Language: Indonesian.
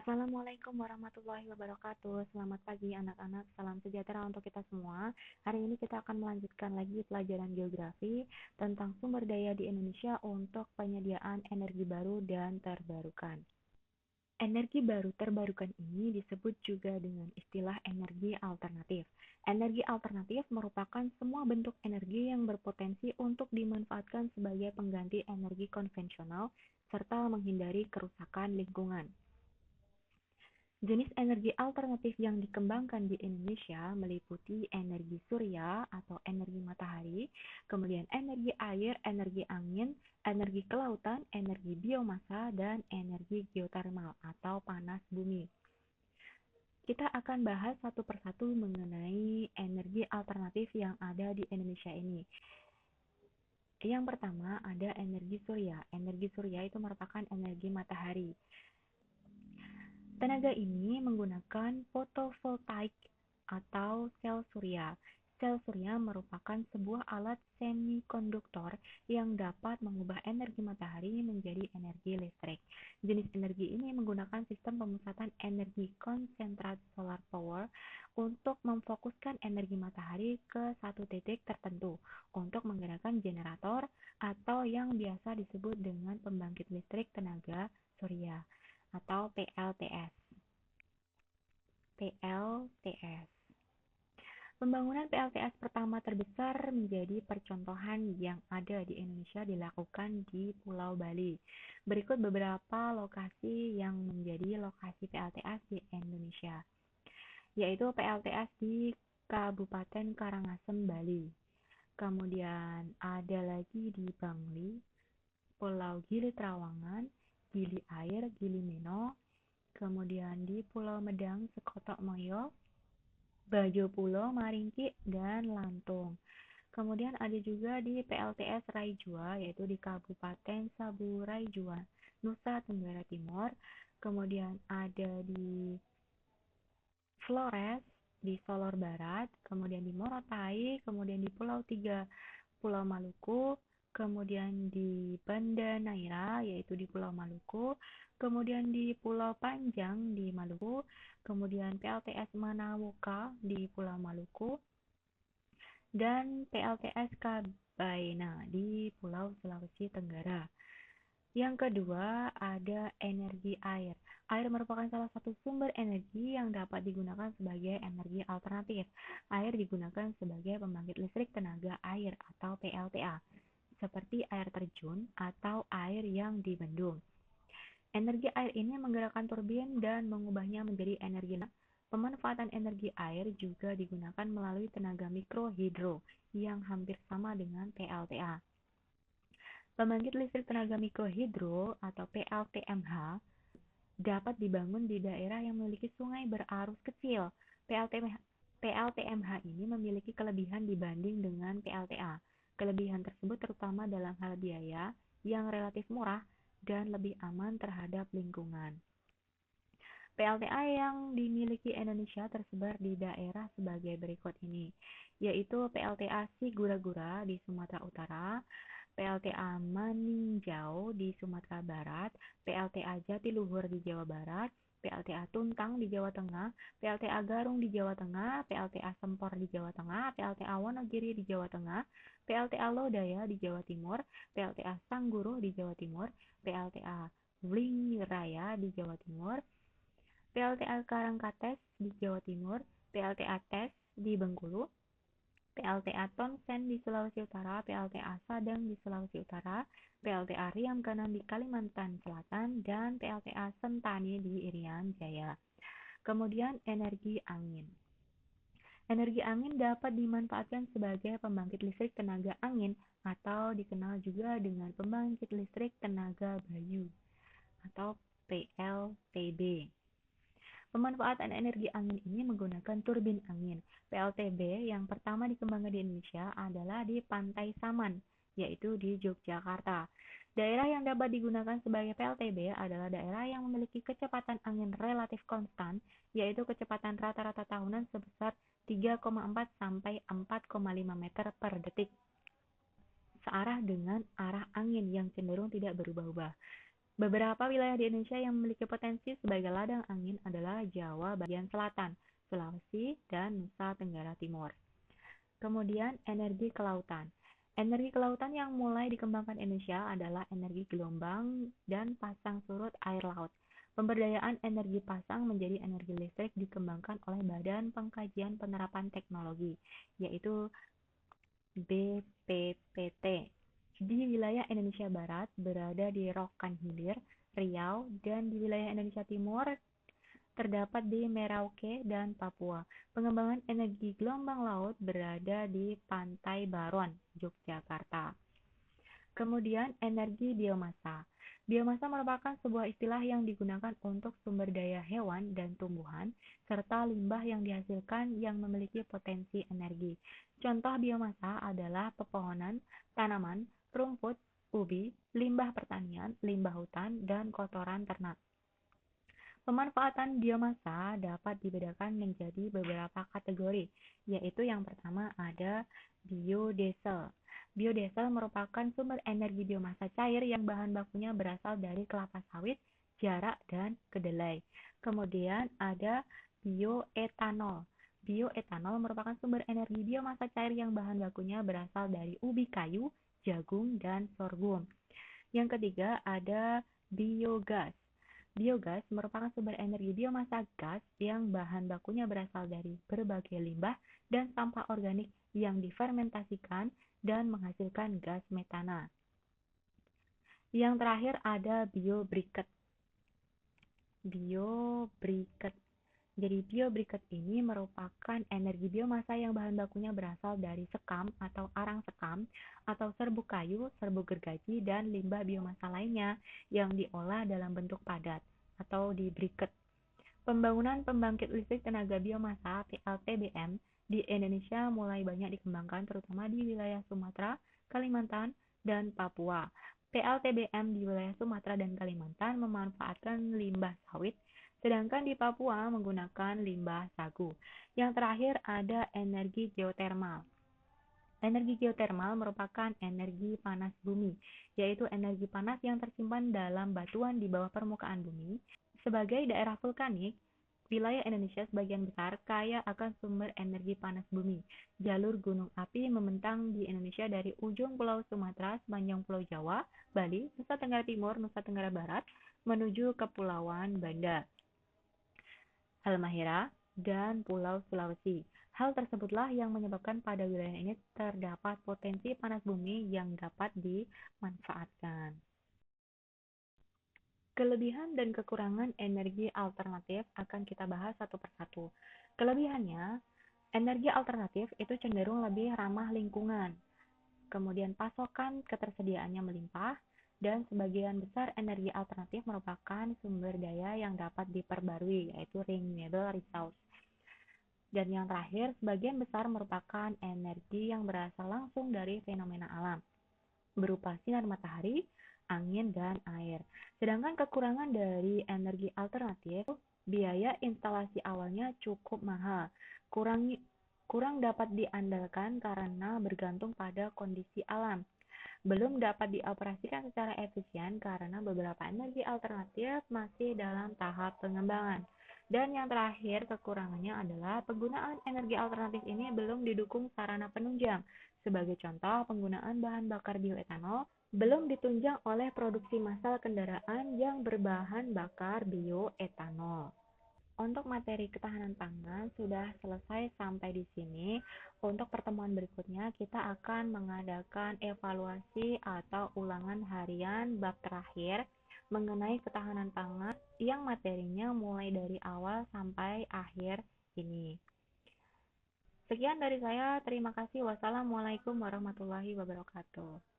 Assalamualaikum warahmatullahi wabarakatuh. Selamat pagi anak-anak, salam sejahtera untuk kita semua. Hari ini kita akan melanjutkan lagi pelajaran geografi tentang sumber daya di Indonesia untuk penyediaan energi baru dan terbarukan. Energi baru terbarukan ini disebut juga dengan istilah energi alternatif. Energi alternatif merupakan semua bentuk energi yang berpotensi untuk dimanfaatkan sebagai pengganti energi konvensional serta menghindari kerusakan lingkungan. Jenis energi alternatif yang dikembangkan di Indonesia meliputi energi surya atau energi matahari, kemudian energi air, energi angin, energi kelautan, energi biomasa, dan energi geotermal atau panas bumi. Kita akan bahas satu persatu mengenai energi alternatif yang ada di Indonesia ini. Yang pertama ada energi surya. Energi surya itu merupakan energi matahari. Tenaga ini menggunakan fotovoltaik atau sel surya. Sel surya merupakan sebuah alat semikonduktor yang dapat mengubah energi matahari menjadi energi listrik. Jenis energi ini menggunakan sistem pemusatan energi konsentrat solar power untuk memfokuskan energi matahari ke satu titik tertentu untuk menggerakkan generator atau yang biasa disebut dengan pembangkit listrik tenaga surya atau PLTS. PLTS. Pembangunan PLTS pertama terbesar menjadi percontohan yang ada di Indonesia dilakukan di Pulau Bali. Berikut beberapa lokasi yang menjadi lokasi PLTS di Indonesia, yaitu PLTS di Kabupaten Karangasem, Bali. Kemudian ada lagi di Bangli, Pulau Gili Trawangan, Gili Air, Gili Meno, kemudian di Pulau Medang, Sekotok Moyo, Bajo Pulo, Maringki, dan Lantung. Kemudian ada juga di PLTS Raijua, yaitu di Kabupaten Saburai Jua, Nusa Tenggara Timur. Kemudian ada di Flores, di Solor Barat, kemudian di Morotai, kemudian di Pulau Tiga, Pulau Maluku, kemudian di Banda Neira, yaitu di Pulau Maluku, kemudian di Pulau Panjang di Maluku, kemudian PLTS Manawoka di Pulau Maluku, dan PLTS Kabaina di Pulau Sulawesi Tenggara. Yang kedua, ada energi air. Air merupakan salah satu sumber energi yang dapat digunakan sebagai energi alternatif. Air digunakan sebagai pembangkit listrik tenaga air atau PLTA, seperti air terjun atau air yang dibendung. Energi air ini menggerakkan turbin dan mengubahnya menjadi energi. Pemanfaatan energi air juga digunakan melalui tenaga mikrohidro yang hampir sama dengan PLTA. Pembangkit listrik tenaga mikrohidro atau PLTMH dapat dibangun di daerah yang memiliki sungai berarus kecil. PLTMH ini memiliki kelebihan dibanding dengan PLTA. Kelebihan tersebut terutama dalam hal biaya yang relatif murah dan lebih aman terhadap lingkungan. PLTA yang dimiliki Indonesia tersebar di daerah sebagai berikut ini, yaitu PLTA Sigura-gura di Sumatera Utara, PLTA Maninjau di Sumatera Barat, PLTA Jatiluhur di Jawa Barat, PLTA Tuntang di Jawa Tengah, PLTA Garung di Jawa Tengah, PLTA Sempor di Jawa Tengah, PLTA Wonogiri di Jawa Tengah, PLTA Lodaya di Jawa Timur, PLTA Sangguru di Jawa Timur, PLTA Wlingraya di Jawa Timur, PLTA Karangkates di Jawa Timur, PLTA Tes di Bengkulu, PLTA Tonsen di Sulawesi Utara, PLTA Sadang di Sulawesi Utara, PLTA Riam Kanan di Kalimantan Selatan, dan PLTA Sentani di Irian Jaya. Kemudian energi angin. Energi angin dapat dimanfaatkan sebagai pembangkit listrik tenaga angin atau dikenal juga dengan pembangkit listrik tenaga bayu atau PLTB. Pemanfaatan energi angin ini menggunakan turbin angin. PLTB yang pertama dikembangkan di Indonesia adalah di Pantai Saman, yaitu di Yogyakarta. Daerah yang dapat digunakan sebagai PLTB adalah daerah yang memiliki kecepatan angin relatif konstan, yaitu kecepatan rata-rata tahunan sebesar 3,4 sampai 4,5 meter per detik, searah dengan arah angin yang cenderung tidak berubah-ubah. Beberapa wilayah di Indonesia yang memiliki potensi sebagai ladang angin adalah Jawa bagian selatan, Sulawesi, dan Nusa Tenggara Timur. Kemudian energi kelautan. Energi kelautan yang mulai dikembangkan Indonesia adalah energi gelombang dan pasang surut air laut. Pemberdayaan energi pasang menjadi energi listrik dikembangkan oleh Badan Pengkajian Penerapan Teknologi, yaitu BPPT. Di wilayah Indonesia Barat berada di Rokan Hilir, Riau, dan di wilayah Indonesia Timur terdapat di Merauke dan Papua. Pengembangan energi gelombang laut berada di Pantai Baron, Yogyakarta. Kemudian energi biomasa. Biomasa merupakan sebuah istilah yang digunakan untuk sumber daya hewan dan tumbuhan, serta limbah yang dihasilkan yang memiliki potensi energi. Contoh biomasa adalah pepohonan, tanaman, rumput, ubi, limbah pertanian, limbah hutan, dan kotoran ternak. Pemanfaatan biomasa dapat dibedakan menjadi beberapa kategori, yaitu yang pertama ada biodiesel. Biodiesel merupakan sumber energi biomasa cair yang bahan bakunya berasal dari kelapa sawit, jarak, dan kedelai. Kemudian ada bioetanol. Bioetanol merupakan sumber energi biomasa cair yang bahan bakunya berasal dari ubi kayu, jagung, dan sorghum. Yang ketiga ada biogas. Biogas merupakan sumber energi biomasa gas yang bahan bakunya berasal dari berbagai limbah dan sampah organik yang difermentasikan dan menghasilkan gas metana. Yang terakhir ada biobriket. Biobriket. Jadi biobriket ini merupakan energi biomasa yang bahan bakunya berasal dari sekam atau arang sekam atau serbuk kayu, serbuk gergaji, dan limbah biomasa lainnya yang diolah dalam bentuk padat atau di briket. Pembangunan pembangkit listrik tenaga biomasa (PLTBM) di Indonesia mulai banyak dikembangkan terutama di wilayah Sumatera, Kalimantan, dan Papua. PLTBM di wilayah Sumatera dan Kalimantan memanfaatkan limbah sawit, sedangkan di Papua menggunakan limbah sagu. Yang terakhir ada energi geotermal. Energi geotermal merupakan energi panas bumi, yaitu energi panas yang tersimpan dalam batuan di bawah permukaan bumi. Sebagai daerah vulkanik, wilayah Indonesia sebagian besar kaya akan sumber energi panas bumi. Jalur gunung api membentang di Indonesia dari ujung Pulau Sumatera sepanjang Pulau Jawa, Bali, Nusa Tenggara Timur, Nusa Tenggara Barat, menuju Kepulauan Banda, Halmahera, dan Pulau Sulawesi. Hal tersebutlah yang menyebabkan pada wilayah ini terdapat potensi panas bumi yang dapat dimanfaatkan. Kelebihan dan kekurangan energi alternatif akan kita bahas satu persatu. Kelebihannya, energi alternatif itu cenderung lebih ramah lingkungan. Kemudian pasokan ketersediaannya melimpah, dan sebagian besar energi alternatif merupakan sumber daya yang dapat diperbarui, yaitu renewable resource. Dan yang terakhir, sebagian besar merupakan energi yang berasal langsung dari fenomena alam, berupa sinar matahari, angin, dan air. Sedangkan kekurangan dari energi alternatif, biaya instalasi awalnya cukup mahal, kurang dapat diandalkan karena bergantung pada kondisi alam, belum dapat dioperasikan secara efisien karena beberapa energi alternatif masih dalam tahap pengembangan. Dan yang terakhir, kekurangannya adalah penggunaan energi alternatif ini belum didukung sarana penunjang. Sebagai contoh, penggunaan bahan bakar bioetanol belum ditunjang oleh produksi massal kendaraan yang berbahan bakar bioetanol. Untuk materi ketahanan pangan sudah selesai sampai di sini. Untuk pertemuan berikutnya, kita akan mengadakan evaluasi atau ulangan harian bab terakhir mengenai ketahanan pangan yang materinya mulai dari awal sampai akhir ini. Sekian dari saya, terima kasih. Wassalamualaikum warahmatullahi wabarakatuh.